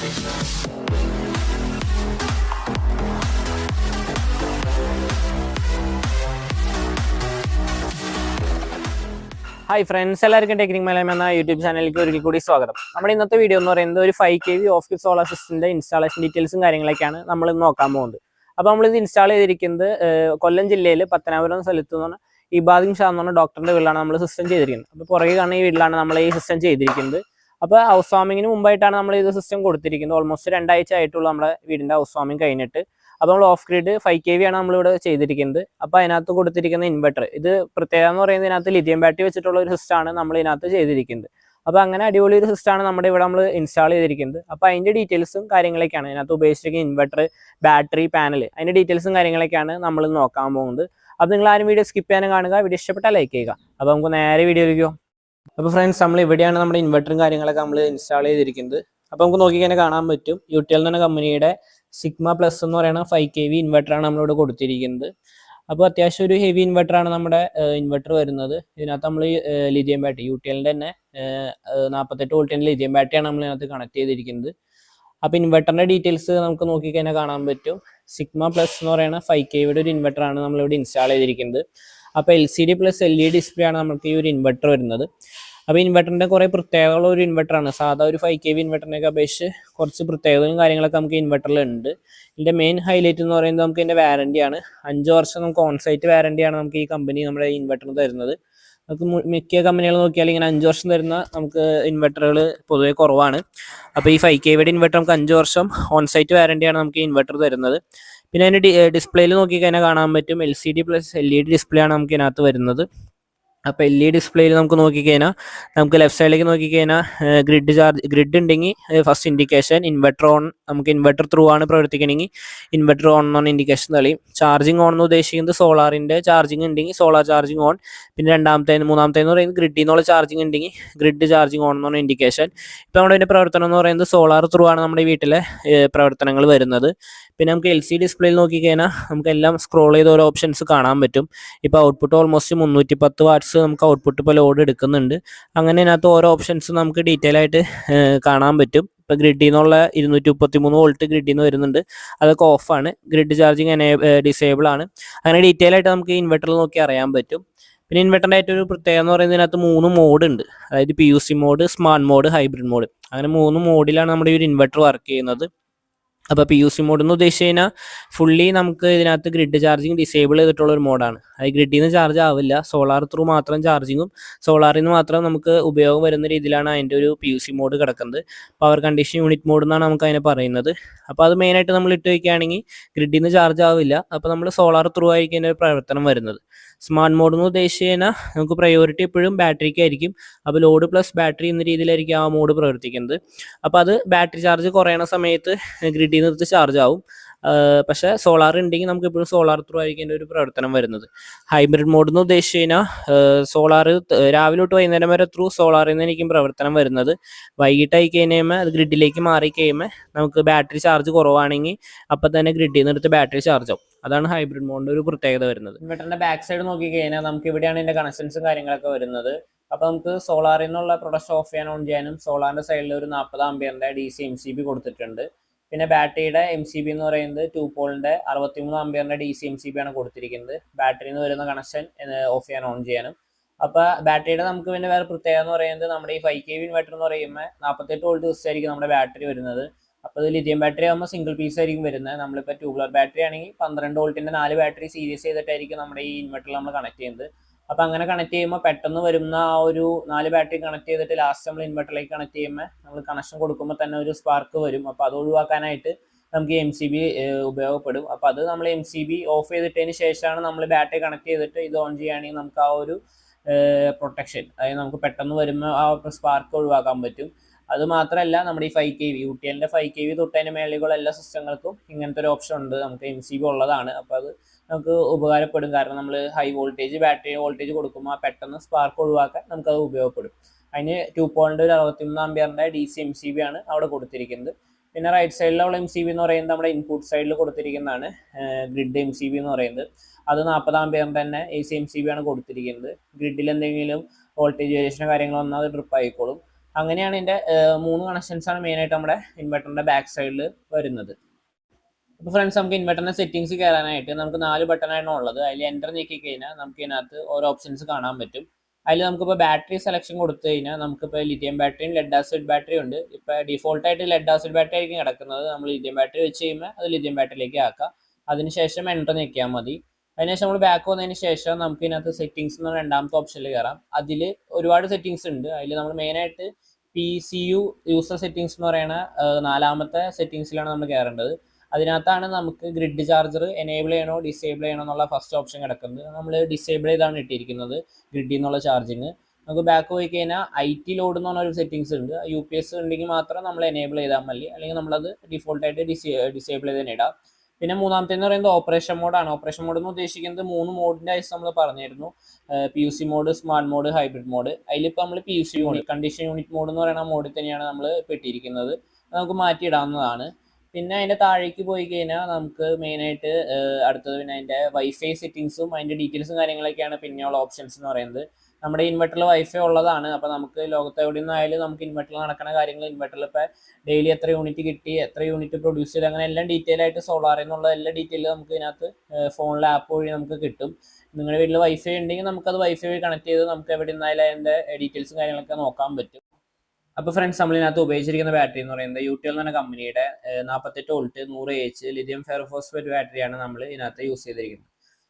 Hi friends, എല്ലാവർക്കും technique Malayalam എന്ന YouTube ചാനലിലേക്ക് ഒരിക്കൽ കൂടി സ്വാഗതം. നമ്മുടെ ഇന്നത്തെ വീഡിയോ എന്ന് പറയുന്നത് ഒരു 5 kV ഓഫ് ഗ്രിഡ് സോളാർ സിസ്റ്റത്തിന്റെ ഇൻസ്റ്റാളേഷൻ ഡീറ്റെയിൽസും കാര്യങ്ങളൊക്കെയാണ് നമ്മൾ ഇന്ന് നോക്കാൻ പോകുന്നത്. അപ്പോൾ നമ്മൾ ഇത് ഇൻസ്റ്റാൾ ചെയ്തിരിക്കുന്നത് കൊല്ലം ജില്ലയിൽ പത്തനാപുരം സ്ഥലത്ത് നിന്ന് ഇബാദിം ഷാ എന്ന് പറഞ്ഞ ഡോക്ടറിന്റെ വീട്ടിലാണ് നമ്മൾ സിസ്റ്റം ചെയ്തിരിക്കുന്നത്. അപ്പോൾ പുറകെ കാണുന്ന ഈ വീട്ടിലാണ് നമ്മൾ ഈ സിസ്റ്റം ചെയ്തിരിക്കുന്നത്. അപ്പോൾ ഹൗസ് വാമിങ്ങിന് മുമ്പായിട്ടാണ് നമ്മൾ ഇത് സിസ്റ്റം കൊടുത്തിരിക്കുന്നത്. ഓൾമോസ്റ്റ് 2 ആഴ്ച ആയിട്ടുള്ള നമ്മുടെ വീടിന്റെ ഹൗസ് വാമിങ് കഴിഞ്ഞിട്ട്. അപ്പോൾ നമ്മൾ ഓഫ് ഗ്രിഡ് 5 kV ആണ് നമ്മളിവിടെ ചെയ്തിരിക്കുന്നത്. അപ്പോൾ അതിനകത്ത് കൊടുത്തിരിക്കുന്ന ഇൻവെർട്ടർ ഇത് പ്രത്യേകത എന്ന് പറയുന്നത് ഇതിനകത്ത് ലിഥിയം ബാറ്ററി വെച്ചിട്ടുള്ള ഒരു സിസ്റ്റമാണ് നമ്മൾ ഇതിനകത്ത് ചെയ്തിരിക്കുന്നത്. അപ്പോൾ അങ്ങനെ അടിപൊളി ഒരു സിസ്റ്റമാണ് നമ്മുടെ ഇവിടെ നമ്മൾ ഇൻസ്റ്റാൾ ചെയ്തിരിക്കുന്നത്. അപ്പോൾ അതിൻ്റെ ഡീറ്റെയിൽസും കാര്യങ്ങളൊക്കെയാണ് ഇതിനകത്ത് ഉപയോഗിച്ചിരിക്കുന്ന ഇൻവെർട്ടർ, ബാറ്ററി, പാനൽ, അതിൻ്റെ ഡീറ്റെയിൽസും കാര്യങ്ങളൊക്കെയാണ് നമ്മൾ നോക്കാൻ പോകുന്നത്. അപ്പോൾ നിങ്ങൾ ആരും വീഡിയോ സ്കിപ്പ് ചെയ്യാനും കാണുക, വീഡിയോ ഇഷ്ടപ്പെട്ടാൽ ലൈക്ക് ചെയ്യുക. അപ്പോൾ നമുക്ക് നേരെ വീഡിയോയിലേക്കോ. അപ്പോൾ ഫ്രണ്ട്സ്, നമ്മൾ ഇവിടെയാണ് നമ്മുടെ ഇൻവെർട്ടറും കാര്യങ്ങളൊക്കെ നമ്മൾ ഇൻസ്റ്റാൾ ചെയ്തിരിക്കുന്നത്. അപ്പോൾ നമുക്ക് നോക്കിക്കഴിഞ്ഞാൽ കാണാൻ പറ്റും യൂട്ടിഎൽ എന്ന കമ്പനിയുടെ സിഗ്മ പ്ലസ് എന്ന് പറയുന്ന 5 kV ഇൻവെർട്ടറാണ് നമ്മളിവിടെ കൊടുത്തിരിക്കുന്നത്. അപ്പോൾ അത്യാവശ്യം ഒരു ഹെവി ഇൻവെർട്ടറാണ് നമ്മുടെ ഇൻവെർട്ടർ വരുന്നത്. ഇതിനകത്ത് നമ്മൾ ലിഥിയം ബാറ്ററി യൂട്ടിഎലിൻ്റെ തന്നെ 48 വോൾട്ടിൻ്റെ ലിഥിയം ബാറ്ററിയാണ് നമ്മൾ ഇതിനകത്ത് കണക്ട് ചെയ്തിരിക്കുന്നത്. അപ്പോൾ ഇൻവെർട്ടറിൻ്റെ ഡീറ്റെയിൽസ് നമുക്ക് നോക്കിക്കഴിഞ്ഞാൽ കാണാൻ പറ്റും. സിഗ്മ പ്ലസ് എന്ന് പറയുന്ന 5 kVയുടെ ഒരു ഇൻവെർട്ടറാണ് നമ്മളിവിടെ ഇൻസ്റ്റാൾ ചെയ്തിരിക്കുന്നത്. അപ്പോൾ LCD പ്ലസ് LED ഡിസ്പ്ലേ ആണ് നമുക്ക് ഈ ഒരു ഇൻവെർട്ടർ വരുന്നത്. അപ്പോൾ ഇൻവെർട്ടറിൻ്റെ കുറേ പ്രത്യേകതയുള്ള ഒരു ഇൻവെർട്ടറാണ്. സാധാ ഒരു 5 kV ഇൻവെർട്ടറിനൊക്കെ അപേക്ഷിച്ച് കുറച്ച് പ്രത്യേകതകളും കാര്യങ്ങളൊക്കെ നമുക്ക് ഇൻവെർട്ടറിൽ ഉണ്ട്. ഇതിൻ്റെ മെയിൻ ഹൈലൈറ്റ് എന്ന് പറയുന്നത് നമുക്ക് ഇതിൻ്റെ വാറണ്ടിയാണ്. 5 വർഷം നമുക്ക് ഓൺസൈറ്റ് വാറണ്ടിയാണ് നമുക്ക് ഈ കമ്പനി നമ്മുടെ ഇൻവെർട്ടറിന് തരുന്നത്. നമുക്ക് മിക്ക കമ്പനികൾ നോക്കിയാൽ ഇങ്ങനെ 5 വർഷം തരുന്ന നമുക്ക് ഇൻവെർട്ടറുകൾ പൊതുവെ കുറവാണ്. അപ്പോൾ ഈ 5 kVയുടെ ഇൻവെർട്ടർ നമുക്ക് 5 വർഷം ഓൺസൈറ്റ് വാറണ്ടിയാണ് നമുക്ക് ഈ ഇൻവെർട്ടർ തരുന്നത്. പിന്നെ അതിൻ്റെ ഡിസ്പ്ലേയിൽ നോക്കിക്കഴിഞ്ഞാൽ കാണാൻ പറ്റും LCD പ്ലസ് LED ഡിസ്പ്ലേ ആണ് നമുക്ക് ഇതിനകത്ത് വരുന്നത്. അപ്പോൾ LED ഡിസ്പ്ലേയിൽ നമുക്ക് നോക്കിക്കഴിഞ്ഞാൽ നമുക്ക് ലെഫ്റ്റ് സൈഡിലേക്ക് നോക്കിക്കഴിഞ്ഞാൽ ഗ്രിഡ് ഉണ്ടെങ്കിൽ ഫസ്റ്റ് ഇൻഡിക്കേഷൻ ഇൻവെർട്ടർ ഓൺ, നമുക്ക് ഇൻവെർട്ടർ ത്രൂ ആണ് പ്രവർത്തിക്കണമെങ്കിൽ ഇൻവെർട്ടർ ഓൺ എന്നാണ് ഇൻഡിക്കേഷൻ തെളിയും. ചാർജിങ് ഓൺ എന്ന് ഉദ്ദേശിക്കുന്നത് സോളാറിൻ്റെ ചാർജിങ് ഉണ്ടെങ്കിൽ സോളാർ ചാർജിങ് ഓൺ. പിന്നെ മൂന്നാമത്തെ എന്ന് പറയുന്നത് ഗ്രിഡിൽ നിന്നുള്ള ചാർജിങ് ഉണ്ടെങ്കിൽ ഗ്രിഡ് ചാർജിങ് ഓൺ എന്നാണ് ഇൻഡിക്കേഷൻ. ഇപ്പോൾ നമ്മുടെ ഇതിൻ്റെ പ്രവർത്തനം എന്ന് പറയുന്നത് സോളാർ ത്രൂ ആണ് നമ്മുടെ വീട്ടിലെ പ്രവർത്തനങ്ങൾ വരുന്നത്. പിന്നെ നമുക്ക് LCD ഡിസ്പ്ലേയിൽ നോക്കിക്കഴിഞ്ഞാൽ നമുക്ക് എല്ലാം സ്ക്രോൾ ചെയ്ത് ഓരോ ഓപ്ഷൻസ് കാണാൻ പറ്റും. ഇപ്പോൾ ഔട്ട്പുട്ട് ഓൾമോസ്റ്റ് 310 വാട്ട്സ് നമുക്ക് ഔട്ട്പുട്ട് ഇപ്പോൾ ലോഡ് എടുക്കുന്നുണ്ട്. അങ്ങനെ അതിനകത്ത് ഓരോ ഓപ്ഷൻസ് നമുക്ക് ഡീറ്റെയിൽ ആയിട്ട് കാണാൻ പറ്റും. ഇപ്പോൾ ഗ്രിഡിൽ നിന്നുള്ള 233 വോൾട്ട് ഗ്രിഡിൽ നിന്ന് വരുന്നുണ്ട്, അതൊക്കെ ഓഫാണ്. ഗ്രിഡ് ചാർജിങ് ഡിസേബിൾ ആണ്. അങ്ങനെ ഡീറ്റെയിൽ ആയിട്ട് നമുക്ക് ഇൻവെർട്ടറിൽ നോക്കി അറിയാൻ പറ്റും. പിന്നെ ഇൻവെർട്ടറിൻ്റെ ഏറ്റവും ഒരു പ്രത്യേകത എന്ന് പറയുന്നത് ഇതിനകത്ത് 3 മോഡ് ഉണ്ട്. അതായത് PUC mode, smart mode, hybrid mode. അങ്ങനെ 3 മോഡിലാണ് നമ്മുടെ ഈ ഒരു ഇൻവെർട്ടർ വർക്ക് ചെയ്യുന്നത്. അപ്പോൾ PUC മോഡ് എന്ന് ഉദ്ദേശിച്ച് കഴിഞ്ഞാൽ ഫുള്ളി നമുക്ക് ഇതിനകത്ത് ഗ്രിഡ് ചാർജിങ് ഡിസേബിൾ ചെയ്തിട്ടുള്ള ഒരു മോഡാണ്. അത് ഗ്രിഡിൽ നിന്ന് ചാർജ് ആവില്ല, സോളാർ ത്രൂ മാത്രം ചാർജിങ്ങും സോളാറിൽ നിന്ന് മാത്രം നമുക്ക് ഉപയോഗം വരുന്ന രീതിയിലാണ് അതിൻ്റെ ഒരു PUC മോഡ് കിടക്കുന്നത്. പവർ കണ്ടീഷൻ യൂണിറ്റ് മോഡ് എന്നാണ് നമുക്ക് അതിനെ പറയുന്നത്. അപ്പോൾ അത് മെയിനായിട്ട് നമ്മൾ ഇട്ട് വയ്ക്കുകയാണെങ്കിൽ ഗ്രിഡിൽ നിന്ന് ചാർജ് ആവില്ല. അപ്പോൾ നമ്മൾ സോളാർ ത്രൂ ആയിരിക്കും അതിൻ്റെ ഒരു പ്രവർത്തനം വരുന്നത്. സ്മാർട്ട് മോഡ് എന്ന് ഉദ്ദേശിച്ച് കഴിഞ്ഞാൽ നമുക്ക് പ്രയോറിറ്റി എപ്പോഴും ബാറ്ററിക്കായിരിക്കും. അപ്പോൾ ലോഡ് പ്ലസ് ബാറ്ററി എന്ന രീതിയിലായിരിക്കും ആ മോഡ് പ്രവർത്തിക്കുന്നത്. അപ്പോൾ അത് ബാറ്ററി ചാർജ് കുറയണ സമയത്ത് ഗ്രിഡിൽ നിന്ന് എടുത്ത് ചാർജ് ആവും. പക്ഷേ സോളാർ ഉണ്ടെങ്കിൽ നമുക്ക് എപ്പോഴും സോളാർ ത്രൂ ആയിരിക്കും അതിൻ്റെ ഒരു പ്രവർത്തനം വരുന്നത്. ഹൈബ്രിഡ് മോഡ് എന്ന് ഉദ്ദേശിച്ച് കഴിഞ്ഞാൽ സോളാർ രാവിലെ തൊട്ട് വൈകുന്നേരം വരെ ത്രൂ സോളാറിൽ നിന്നായിരിക്കും പ്രവർത്തനം വരുന്നത്. വൈകിട്ടായി കഴിയുമ്പോൾ അത് ഗ്രിഡിലേക്ക് മാറി കഴിയുമ്പോൾ നമുക്ക് ബാറ്ററി ചാർജ് കുറവാണെങ്കിൽ അപ്പം തന്നെ ഗ്രിഡിൽ നിന്ന് എടുത്ത് ബാറ്ററി ചാർജ് ആവും. അതാണ് ഹൈബ്രിഡ് മോഡിൻ്റെ ഒരു പ്രത്യേകത വരുന്നത്. ഇൻവെർട്ടറിൻ്റെ ബാക്ക് സൈഡ് നോക്കിക്കഴിഞ്ഞാൽ നമുക്ക് ഇവിടെയാണ് ഇതിൻ്റെ കണക്ഷൻസും കാര്യങ്ങളൊക്കെ വരുന്നത്. അപ്പോൾ നമുക്ക് സോളാറിൽ നിന്നുള്ള പ്രൊഡക്ഷൻ ഓഫ് ചെയ്യാൻ ഓൺ ചെയ്യാനും സോളാറിൻ്റെ സൈഡിൽ ഒരു 40 ആംപിയറിൻ്റെ DC MCB കൊടുത്തിട്ടുണ്ട്. പിന്നെ ബാറ്ററിയുടെ MCB എന്ന് പറയുന്നത് 2 പോളിൻ്റെ 63 ആംപിയറിൻ്റെ DC MCB ആണ് കൊടുത്തിരിക്കുന്നത്. ബാറ്ററിയിൽ നിന്ന് വരുന്ന കണക്ഷൻ ഓഫ് ചെയ്യാൻ ഓൺ ചെയ്യാനും. അപ്പോൾ ബാറ്ററിയുടെ നമുക്ക് പിന്നെ വേറെ പ്രത്യേകത എന്ന് പറയുന്നത് നമ്മുടെ ഈ 5 kV ഇൻവെർട്ടർ എന്ന് പറയുമ്പോൾ 48 വോൾട്ട് ദിവസമായിരിക്കും നമ്മുടെ ബാറ്ററി വരുന്നത്. അപ്പോൾ ഇത് ലിഥിയം ബാറ്ററി ആകുമ്പോൾ സിംഗിൾ പീസ് ആയിരിക്കും വരുന്നത്. നമ്മളിപ്പോൾ ട്യൂബുലർ ബാറ്ററി ആണെങ്കിൽ 12 വോൾട്ടിൻ്റെ 4 ബാറ്ററി സീരീസ് ചെയ്തിട്ടായിരിക്കും നമ്മുടെ ഈ ഇൻവെർട്ടറിൽ നമ്മൾ കണക്ട് ചെയ്യുന്നത്. അപ്പോൾ അങ്ങനെ കണക്ട് ചെയ്യുമ്പോൾ പെട്ടെന്ന് വരുന്ന ആ ഒരു 4 ബാറ്ററി കണക്ട് ചെയ്തിട്ട് ലാസ്റ്റ് നമ്മൾ ഇൻവെർട്ടറിലേക്ക് കണക്ട് ചെയ്യുമ്പോൾ നമ്മൾ കണക്ഷൻ കൊടുക്കുമ്പോൾ തന്നെ ഒരു സ്പാർക്ക് വരും. അപ്പോൾ അത് ഒഴിവാക്കാനായിട്ട് നമുക്ക് MCB ഉപയോഗപ്പെടും. അപ്പോൾ അത് നമ്മൾ MCB ഓഫ് ചെയ്തിട്ടതിന് ശേഷമാണ് നമ്മൾ ബാറ്ററി കണക്ട് ചെയ്തിട്ട് ഇത് ഓൺ ചെയ്യുകയാണെങ്കിൽ നമുക്ക് ആ ഒരു പ്രൊട്ടക്ഷൻ, അതായത് നമുക്ക് പെട്ടെന്ന് വരുമ്പോൾ ആ സ്പാർക്ക് ഒഴിവാക്കാൻ പറ്റും. അത് മാത്രമല്ല നമ്മുടെ ഈ 5 kV യൂട്ടിഎലിൻ്റെ 5 kV തൊട്ടതിന് മേലെയുള്ള എല്ലാ സിസ്റ്റങ്ങൾക്കും ഇങ്ങനത്തെ ഒരു ഓപ്ഷൻ ഉണ്ട്. നമുക്ക് MCB ഉള്ളതാണ്. അപ്പോൾ അത് നമുക്ക് ഉപകാരപ്പെടും. കാരണം നമ്മൾ ഹൈ വോൾട്ടേജ് ബാറ്ററി വോൾട്ടേജ് കൊടുക്കുമ്പോൾ പെട്ടെന്ന് സ്പാർക്ക് ഒഴിവാക്കാൻ നമുക്കത് ഉപയോഗപ്പെടും. അതിന് 2 പോയിൻ്റ് 63 ആംപിയറിൻ്റെ DC MCB ആണ് അവിടെ കൊടുത്തിരിക്കുന്നത്. പിന്നെ റൈറ്റ് സൈഡിലുള്ള MCB എന്ന് പറയുന്നത് നമ്മുടെ ഇൻപുട്ട് സൈഡിൽ കൊടുത്തിരിക്കുന്നതാണ് ഗ്രിഡ് MCB എന്ന് പറയുന്നത്. അത് 40 ആംപിയറിൻ്റെ തന്നെ AC MCB ആണ് കൊടുത്തിരിക്കുന്നത്. ഗ്രിഡിൽ എന്തെങ്കിലും വോൾട്ടേജ് വേരിയേഷനോ കാര്യങ്ങളോ വന്നാൽ അത് ഡ്രിപ്പ് ആയിക്കോളും. അങ്ങനെയാണ് ഇതിൻ്റെ 3 കണക്ഷൻസ് ആണ് മെയിനായിട്ട് നമ്മുടെ ഇൻവെർട്ടറിൻ്റെ ബാക്ക് സൈഡിൽ വരുന്നത്. അപ്പോൾ ഫ്രണ്ട്സ്, നമുക്ക് ഇൻവെർട്ടറിൻ്റെ സെറ്റിംഗ്സ് കയറാനായിട്ട് നമുക്ക് 4 ബട്ടണാണ് ഉള്ളത്. അതിൽ എൻ്റർ നീക്കി കഴിഞ്ഞാൽ നമുക്ക് ഇതിനകത്ത് ഓരോ ഓപ്ഷൻസ് കാണാൻ പറ്റും. അതിൽ നമുക്കിപ്പോൾ ബാറ്ററി സെലക്ഷൻ കൊടുത്തു കഴിഞ്ഞാൽ നമുക്കിപ്പോൾ ലിഥിയം ബാറ്ററിയും ലെഡ് ആസിഡ് ബാറ്ററി ഉണ്ട്. ഇപ്പോൾ ഡിഫോൾട്ടായിട്ട് ലെഡ് ആസിഡ് ബാറ്ററി ആയിരിക്കും കിടക്കുന്നത്. നമ്മൾ ലിഥിയം ബാറ്ററി വെച്ച് കഴിയുമ്പോൾ അത് ലിഥിയം ബാറ്ററിയിലേക്ക് ആക്കാം. അതിനുശേഷം എൻ്റർ നീക്കിയാൽ മതി. അതിനുശേഷം നമ്മൾ ബാക്ക് വന്നതിന് ശേഷം നമുക്ക് ഇതിനകത്ത് സെറ്റിംഗ്സ് എന്ന് രണ്ടാമത്തെ ഓപ്ഷനിൽ കയറാം. അതിൽ ഒരുപാട് സെറ്റിംഗ്സ് ഉണ്ട്. അതിൽ നമ്മൾ മെയിനായിട്ട് PCU യൂസർ സെറ്റിംഗ്സ് എന്ന് പറയുന്ന 4ാമത്തെ സെറ്റിംഗ്സിലാണ് നമ്മൾ കയറേണ്ടത്. അതിനകത്താണ് നമുക്ക് ഗ്രിഡ് ചാർജർ എനേബിൾ ചെയ്യണോ ഡിസേബിൾ ചെയ്യണോ എന്നുള്ള ഫസ്റ്റ് ഓപ്ഷൻ കിടക്കുന്നത്. നമ്മൾ ഡിസേബിൾ ചെയ്താണ് ഇട്ടിരിക്കുന്നത് ഗ്രിഡിൽ നിന്നുള്ള ചാർജിങ്. നമുക്ക് ബാക്ക് പോയി കഴിഞ്ഞാൽ IT ലോഡ് എന്ന് പറഞ്ഞൊരു സെറ്റിംഗ്സ് ഉണ്ട്. UPS ഉണ്ടെങ്കിൽ മാത്രം നമ്മൾ എനേബിൾ ചെയ്താൽ മതി, അല്ലെങ്കിൽ നമ്മളത് ഡിഫോൾട്ടായിട്ട് ഡിസേബിൾ ചെയ്ത് തന്നെ ഇടാം. പിന്നെ 3ാമത്തെ എന്ന് പറയുന്നത് ഓപ്പറേഷൻ മോഡാണ്. ഓപ്പറേഷൻ മോഡ് എന്ന് ഉദ്ദേശിക്കുന്നത് 3 മോഡിൻ്റെ ആയിട്ട് നമ്മൾ പറഞ്ഞിരുന്നു. PUC mode, smart mode, hybrid mode. അതിലിപ്പോൾ നമ്മൾ PUC unit condition unit mode എന്ന് പറയുന്ന മോഡിൽ തന്നെയാണ് നമ്മൾ പെട്ടിരിക്കുന്നത്. നമുക്ക് മാറ്റിയിടാവുന്നതാണ്. പിന്നെ അതിൻ്റെ താഴേക്ക് പോയി കഴിഞ്ഞാൽ നമുക്ക് മെയിനായിട്ട് അടുത്തത് പിന്നെ അതിൻ്റെ വൈഫൈ സെറ്റിങ്സും അതിൻ്റെ ഡീറ്റെയിൽസും കാര്യങ്ങളൊക്കെയാണ് പിന്നെയുള്ള ഓപ്ഷൻസ് എന്ന് പറയുന്നത്. നമ്മുടെ ഇൻവെർട്ടറിൽ വൈഫൈ ഉള്ളതാണ്. അപ്പോൾ നമുക്ക് ലോകത്ത് എവിടെ നിന്നായാലും നമുക്ക് ഇൻവെർട്ടറിൽ നടക്കുന്ന കാര്യങ്ങൾ, ഇൻവെർട്ടറിൽ ഇപ്പോൾ ഡെയിലി എത്ര യൂണിറ്റ് കിട്ടി, എത്ര യൂണിറ്റ് പ്രൊഡ്യൂസ് ചെയ്ത്, അങ്ങനെ എല്ലാം ഡീറ്റെയിൽ ആയിട്ട് സോളാറിൽ നിന്നുള്ള എല്ലാ ഡീറ്റെയിലും നമുക്ക് ഇതിനകത്ത് ഫോണിലെ ആപ്പ് വഴി നമുക്ക് കിട്ടും. നിങ്ങളുടെ വീട്ടിൽ വൈഫൈ ഉണ്ടെങ്കിൽ നമുക്കത് വൈഫൈ വഴി കണക്ട് ചെയ്ത് നമുക്ക് എവിടെ നിന്നായാലും അതിൻ്റെ ഡീറ്റെയിൽസും കാര്യങ്ങളൊക്കെ നോക്കാൻ പറ്റും. അപ്പോൾ ഫ്രണ്ട്സ്, നമ്മളിതിനകത്ത് ഉപയോഗിച്ചിരിക്കുന്ന ബാറ്ററി എന്ന് പറയുന്നത് UTL എന്ന് പറഞ്ഞ കമ്പനിയുടെ 48 വോൾട്ട് 100Ah ലിഥിയം ഫെറോഫോസ്ഫേറ്റ് ബാറ്ററിയാണ് നമ്മൾ ഇതിനകത്ത് യൂസ് ചെയ്തിരിക്കുന്നത്.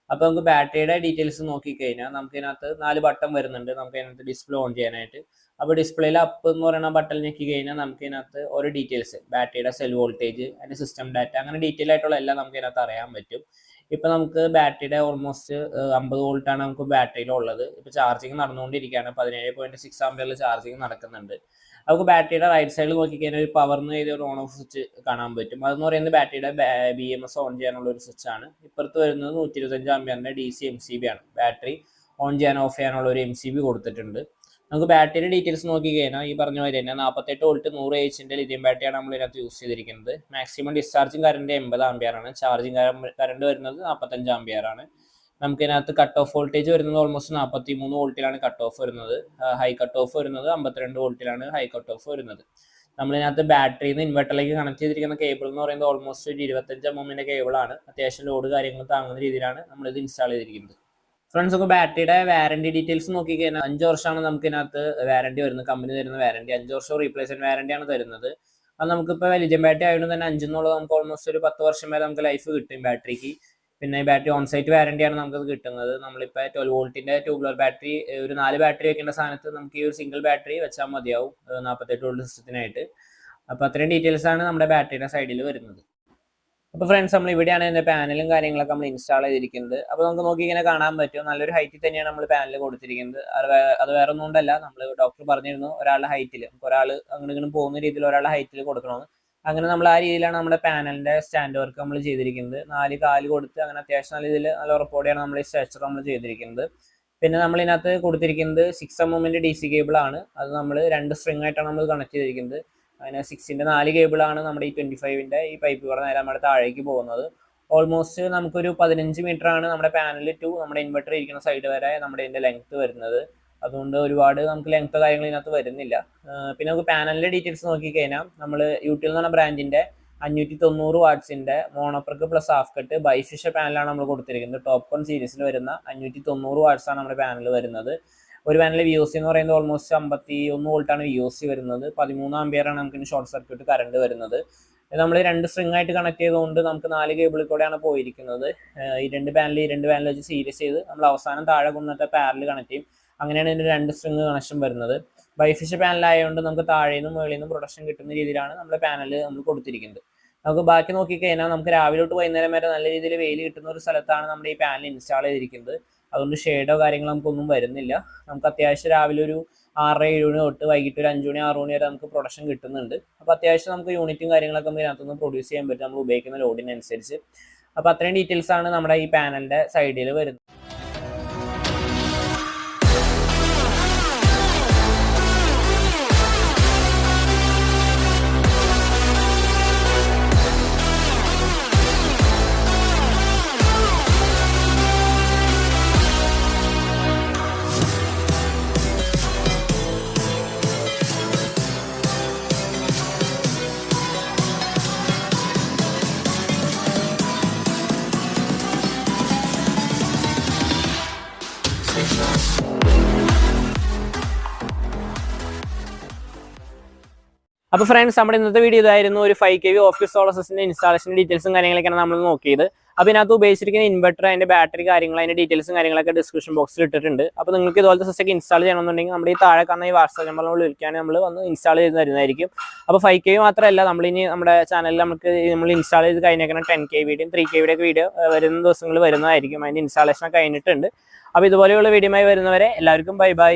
അപ്പോൾ നമുക്ക് ബാറ്ററിയുടെ ഡീറ്റെയിൽസ് നോക്കിക്കഴിഞ്ഞാൽ നമുക്ക് ഇതിനകത്ത് 4 ബട്ടൺ വരുന്നുണ്ട്. നമുക്ക് ഇതിനകത്ത് ഡിസ്പ്ലേ ഓൺ ചെയ്യാനായിട്ട്. അപ്പോൾ ഡിസ്പ്ലേയിൽ അപ്പ് എന്ന് പറയുന്ന ബട്ടൺ ഞെക്കി കഴിഞ്ഞാൽ നമുക്ക് ഇതിനകത്ത് ഓരോ ഡീറ്റെയിൽസ്, ബാറ്ററിയുടെ സെൽ വോൾട്ടേജ്, അതിൻ്റെ സിസ്റ്റം ഡാറ്റ, അങ്ങനെ ഡീറ്റെയിൽ ആയിട്ടുള്ള എല്ലാം നമുക്ക് ഇതിനകത്ത് അറിയാൻ പറ്റും. ഇപ്പോൾ നമുക്ക് ബാറ്ററിയുടെ ഓൾമോസ്റ്റ് 50 വോൾട്ടാണ് നമുക്ക് ബാറ്ററിയിലുള്ളത്. ഇപ്പോൾ ചാർജിങ് നടന്നുകൊണ്ടിരിക്കുകയാണ്. 17.6 ആംപിയറിൽ ചാർജിങ് നടക്കുന്നുണ്ട്. നമുക്ക് ബാറ്ററിയുടെ റൈറ്റ് സൈഡിൽ നോക്കിക്കഴിഞ്ഞാൽ ഒരു പവർന്ന് ചെയ്ത ഒരു ഓൺ ഓഫ് സ്വിച്ച് കാണാൻ പറ്റും. അതെന്ന് പറയുന്നത് ബാറ്ററിയുടെ BMS ഓൺ ചെയ്യാനുള്ള ഒരു സ്വിച്ചാണ്. ഇപ്പുറത്ത് വരുന്നത് 125 ആംപിയറിൻ്റെ DC MCB ആണ്. ബാറ്ററി ഓൺ ചെയ്യാൻ ഓഫ് ചെയ്യാനുള്ള ഒരു MCB കൊടുത്തിട്ടുണ്ട്. നമുക്ക് ബാറ്ററിയുടെ ഡീറ്റെയിൽസ് നോക്കിക്കഴിഞ്ഞാൽ ഈ പറഞ്ഞ പോലെ തന്നെ 48 വോൾട്ട് 100Ah ലിഥിയം ബാറ്ററിയാണ് നമ്മൾ ഇതിനകത്ത് യൂസ് ചെയ്തിരിക്കുന്നത്. മാക്സിമം ഡിസ്ചാർജിങ് കറണ്ട് 80 ആംപിയറാണ്. ചാർജിങ് കറണ്ട് വരുന്നത് 45 ആംപിയറാണ്. നമുക്ക് ഇതിനകത്ത് കട്ട് ഓഫ് വോൾട്ടേജ് വരുന്നത് ഓൾമോസ്റ്റ് 43 വോൾട്ടിലാണ് കട്ട് ഓഫ് വരുന്നത്. ഹൈ കട്ട് ഓഫ് വരുന്നത് 52 വോൾട്ടിലാണ് ഹൈ കട്ട് ഓഫ് വരുന്നത്. നമ്മളിതിനകത്ത് ബാറ്ററിയിൽ നിന്ന് ഇൻവെർട്ടറിലേക്ക് കണക്ട് ചെയ്തിരിക്കുന്ന കേബിൾ എന്ന് പറയുന്നത് ഓൾമോസ്റ്റ് ഒരു 25 mm കേബിളാണ്. അത്യാവശ്യം ലോഡ് കാര്യങ്ങൾ താങ്ങുന്ന രീതിയിലാണ് നമ്മളിത് ഇൻസ്റ്റാൾ ചെയ്തിരിക്കുന്നത്. ഫ്രണ്ട്സ്, നമുക്ക് ബാറ്ററിയുടെ വാറണ്ടി ഡീറ്റെയിൽസ് നോക്കിക്കഴിഞ്ഞാൽ 5 വർഷമാണ് നമുക്ക് ഇതിനകത്ത് വാറണ്ടി വരുന്നത്. കമ്പനി തരുന്ന വാറണ്ടി 5 വർഷം റീപ്ലേസ്മെന്റ് വാറണ്ടിയാണ് തരുന്നത്. അത് നമുക്കിപ്പോൾ ലിഥിയം ബാറ്ററി ആയതുകൊണ്ട് തന്നെ 5 എന്നുള്ളത് നമുക്ക് ഓൾമോസ്റ്റ് ഒരു 10 വർഷം വരെ നമുക്ക് ലൈഫ് കിട്ടും ബാറ്ററിക്ക്. പിന്നെ ബാറ്ററി ഓൺ സൈറ്റ് വാറണ്ടിയാണ് നമുക്കത് കിട്ടുന്നത്. നമ്മളിപ്പോൾ 12 വോൾട്ടിൻ്റെ ട്യൂബുലർ ബാറ്ററി ഒരു 4 ബാറ്ററി വെക്കേണ്ട സ്ഥാനത്ത് നമുക്ക് ഈ ഒരു സിംഗിൾ ബാറ്ററി വെച്ചാൽ മതിയാവും 48 വോൾട്ട് സിസ്റ്റത്തിനായിട്ട്. അപ്പോൾ അത്രയും ഡീറ്റെയിൽസ് ആണ് നമ്മുടെ ബാറ്ററിയുടെ സൈഡിൽ വരുന്നത്. അപ്പോൾ ഫ്രണ്ട്സ്, നമ്മൾ ഇവിടെയാണ് ഇതിൻ്റെ പാനലും കാര്യങ്ങളൊക്കെ നമ്മൾ ഇൻസ്റ്റാൾ ചെയ്തിരിക്കുന്നത്. അപ്പോൾ നമുക്ക് നോക്കി ഇങ്ങനെ കാണാൻ പറ്റും. നല്ലൊരു ഹൈറ്റിൽ തന്നെയാണ് നമ്മൾ പാനൽ കൊടുത്തിരിക്കുന്നത്. അത് വേറെ ഒന്നും കൊണ്ടല്ല, നമ്മൾ ഡോക്ടർ പറഞ്ഞിരുന്നു ഒരാളുടെ ഹൈറ്റിൽ, ഒരാൾ അങ്ങനെ ഇങ്ങനെ പോകുന്ന രീതിയിൽ ഒരാളുടെ ഹൈറ്റിൽ കൊടുക്കണമെന്ന്. അങ്ങനെ നമ്മൾ ആ രീതിയിലാണ് നമ്മുടെ പാനലിൻ്റെ സ്റ്റാൻഡ് വർക്ക് നമ്മൾ ചെയ്തിരിക്കുന്നത്. 4 കാല് കൊടുത്ത് അങ്ങനെ അത്യാവശ്യം നല്ല രീതിയിൽ നല്ല ഉറപ്പോടെയാണ് നമ്മൾ ഈ സ്ട്രക്ചർ നമ്മൾ ചെയ്തിരിക്കുന്നത്. പിന്നെ നമ്മൾ ഇതിനകത്ത് കൊടുത്തിരിക്കുന്നത് 6 mm DC കേബിളാണ്. അത് നമ്മൾ 2 സ്ട്രിങ് ആയിട്ടാണ് നമ്മൾ കണക്ട് ചെയ്തിരിക്കുന്നത്. അതിന് 6ന്റെ 4 കേബിളാണ് നമ്മുടെ ഈ 25ന്റെ ഈ പൈപ്പ് കൂടെ നേരെ നമ്മുടെ താഴേക്ക് പോകുന്നത്. ഓൾമോസ്റ്റ് നമുക്കൊരു 15 മീറ്റർ ആണ് നമ്മുടെ പാനൽ ടു നമ്മുടെ ഇൻവെർട്ടർ ഇരിക്കുന്ന സൈഡ് വരെ നമ്മുടെ ഇതിൻ്റെ ലെങ്ത് വരുന്നത്. അതുകൊണ്ട് ഒരുപാട് നമുക്ക് ലെങ്ത് കാര്യങ്ങൾ ഇതിനകത്ത് വരുന്നില്ല. പിന്നെ നമുക്ക് പാനലിൻ്റെ ഡീറ്റെയിൽസ് നോക്കിക്കഴിഞ്ഞാൽ നമ്മൾ UTL എന്ന് പറഞ്ഞ ബ്രാൻഡിൻ്റെ 590 വാട്ട്സിൻ്റെ മോണോപ്രക്ക് പ്ലസ് ഹാഫ് കട്ട് ബൈഫിഷർ പാനലാണ് നമ്മൾ കൊടുത്തിരിക്കുന്നത്. ടോപ്കോൺ സീരീസിൽ വരുന്ന 590 വാട്ട്സാണ് നമ്മുടെ പാനൽ വരുന്നത്. ഒരു പാനൽ VOC എന്ന് പറയുന്നത് ഓൾമോസ്റ്റ് 51 വോൾട്ടാണ് VOC വരുന്നത്. 13 ആംപിയറാണ് നമുക്ക് ഷോർട്ട് സർക്യൂട്ട് കറണ്ട് വരുന്നത്. നമ്മൾ 2 സ്ട്രിങ് ആയിട്ട് കണക്ട് ചെയ്തുകൊണ്ട് നമുക്ക് 4 കേബിളിൽ കൂടെയാണ് പോയിരിക്കുന്നത്. ഈ രണ്ട് പാനൽ വെച്ച് സീരീസ് ചെയ്ത് നമ്മൾ അവസാനം താഴെ കൊണ്ടിട്ട് പാരലൽ കണക്ട് ചെയ്യും. അങ്ങനെയാണ് ഇതിൻ്റെ 2 സ്ട്രിങ് കണക്ഷൻ വരുന്നത്. ബൈഫിഷർ പാനലായതുകൊണ്ട് നമുക്ക് താഴെ നിന്നും മുകളിൽ നിന്നും പ്രൊട്ടക്ഷൻ കിട്ടുന്ന രീതിയിലാണ് നമ്മുടെ പാനൽ നമ്മൾ കൊടുത്തിരിക്കുന്നത്. നമുക്ക് ബാക്കി നോക്കിക്കഴിഞ്ഞാൽ നമുക്ക് രാവിലെ തൊട്ട് വൈകുന്നേരം വരെ നല്ല രീതിയിൽ വെയിൽ കിട്ടുന്ന ഒരു സ്ഥലത്താണ് നമ്മുടെ ഈ പാനൽ ഇൻസ്റ്റാൾ ചെയ്തിരിക്കുന്നത്. അതുകൊണ്ട് ഷെയ്ഡോ കാര്യങ്ങളോ നമുക്കൊന്നും വരുന്നില്ല. നമുക്ക് അത്യാവശ്യം രാവിലെ ഒരു 6-7 മണി തൊട്ട് വൈകിട്ട് ഒരു 5 മണി 6 മണി വരെ നമുക്ക് പ്രൊഡക്ഷൻ കിട്ടുന്നുണ്ട്. അപ്പോൾ അത്യാവശ്യം നമുക്ക് യൂണിറ്റും കാര്യങ്ങളൊക്കെ നമുക്ക് ഇതിനകത്തുനിന്ന് പ്രൊഡ്യൂസ് ചെയ്യാൻ പറ്റും നമ്മൾ ഉപയോഗിക്കുന്ന ലോഡിനനുസരിച്ച്. അപ്പോൾ അത്രയും ഡീറ്റെയിൽസ് ആണ് നമ്മുടെ ഈ പാനലിൻ്റെ സൈഡിൽ വരുന്നത്. അപ്പോൾ ഫ്രണ്ട്സ്, നമ്മുടെ ഇന്നത്തെ വീഡിയോ ഇതായിരുന്നു. ഒരു 5 kV ഓഫ് സോളാർ സിസ്റ്റത്തിന്റെ ഇൻസ്റ്റാളേഷൻ ഡീറ്റെയിൽസും കാര്യങ്ങളൊക്കെയാണ് നമ്മൾ നോക്കിയത്. അപ്പോൾ ഇതിനകത്ത് ഉപയോഗിച്ചിരിക്കുന്ന ഇൻവെർട്ടർ, അതിന്റെ ബാറ്ററി കാര്യങ്ങൾ, അതിന്റെ ഡീറ്റെയിൽസും കാര്യങ്ങളൊക്കെ ഡിസ്ക്രിപ്ഷൻ ബോക്സിൽ ഇട്ടിട്ടുണ്ട്. അപ്പോൾ നിങ്ങൾക്ക് ഇതുപോലത്തെ സിസ്റ്റം ഇൻസ്റ്റാൾ ചെയ്യണമെന്നുണ്ടെങ്കിൽ നമ്മുടെ ഈ താഴെ കാണുന്ന ഈ വാട്സ്ആപ്പ് നമ്പർ നമ്മൾ വിളിക്കുകയാണെങ്കിൽ നമ്മൾ വന്ന് ഇൻസ്റ്റാൾ ചെയ്ത് തരുന്നതായിരിക്കും. അപ്പോൾ 5 kV മാത്രമല്ല, നമ്മളിനി നമ്മുടെ ചാനലിൽ നമ്മൾ ഇൻസ്റ്റാൾ ചെയ്ത് കഴിഞ്ഞേക്കുന്ന 10 kVയുടെയും 3 kVയുടെ ഒക്കെ വീഡിയോ വരുന്ന ദിവസങ്ങളിൽ വരുന്നതായിരിക്കും. അതിന്റെ ഇൻസ്റ്റാളേഷൻ കഴിഞ്ഞിട്ടുണ്ട്. അപ്പോൾ ഇതുപോലെയുള്ള വീഡിയോയുമായി വരുന്നവരെ എല്ലാവർക്കും ബൈ ബൈ.